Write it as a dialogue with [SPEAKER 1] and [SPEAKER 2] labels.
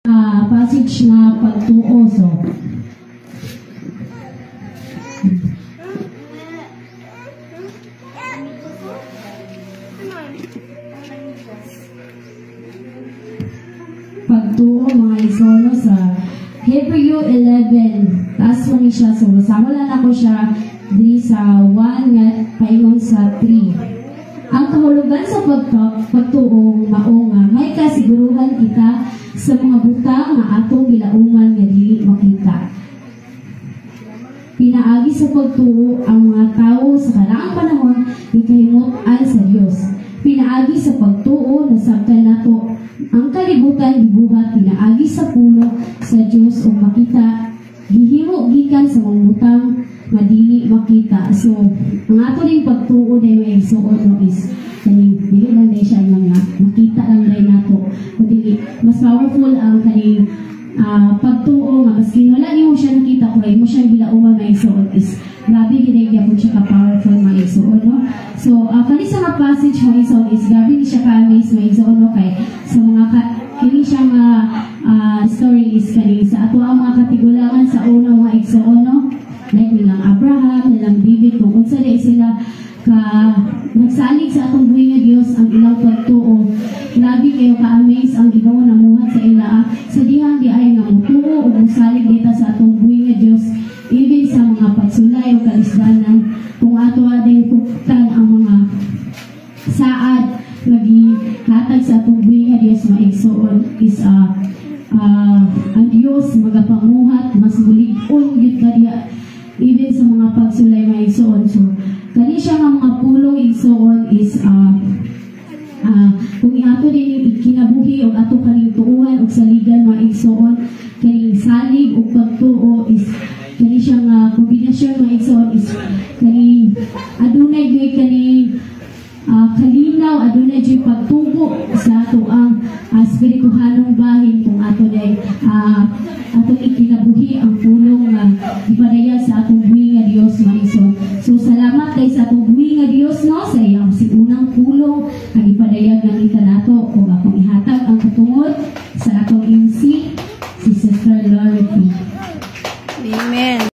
[SPEAKER 1] Passage na pagtuo. So, pagtuo mga isono sa Hebrew 11. Taas mo ni siya. So, basamulan ako siya di sa 1 nga paingon sa 3. Ang kahulugan sa pagtuo mao nga may kasiguruhan kita sa mga butang nga atong gilauman nga dili makita. Pinaagi sa pagtuo ang mga tao sa karaang panahon ikahimot-an sa Dios. Pinaagi sa pagtuo nasabtan nato ang kalibutan gibuhat. Pinaagi sa pulo sa Dios o makita gihimo gikan sa mga butang nga dili makita. So ang ato ning pagtuo day may igsuon no is kaning dili lang day siya mga makita lang day nato kundi mas powerful ang kaning pagtuo nga maski wala nimo siya nakita ko mo siya bilauman may igsuon is grabe gid gyapon siya ka powerful may igsuon no. So kani sa nga passage mo igsuon is grabe siya ka amaze may igsuon no kay sa mga kini siya nga story is kani sa ato ang mga katigulangan sa unang mga igsuon no. Like nilang Abraham, nilang David, kung unsa day sila ka nagsalig sa atong buhi nga Dios ang ilang pagtuo. Grabe kayo ka-amaze ang Ginoo namuhat sa ila. Sa dihang di ay nga mutuo o musalig dita sa atong buhi nga Dios. Even sa mga pagsulay o kalisdanan, kung ato ading tuktan ang mga saad lagi hatag sa atong buhi nga Dios maigsoon is ang Dios magapamuhat mas bulig-on gyud kadiya even sa mga pagsulay mga igsoon. So kani siya nga mga pulong igsoon is kung ato din kinabuhi o ato kaning tuuhan o saligan mga igsoon kaning salig o pagtuo is kani siya nga kombinasyon mga igsoon is kani adunay gyud kaning kalinaw adunay gyud pagtubo sa ato ang espirituhanong bahin kung ato day atong ikinabuhi ang pulong nga ipadaya sa atong buhi nga Dios maison. So salamat kay sa atong buhi nga Dios no sa iyang unang pulong nga ipadaya nga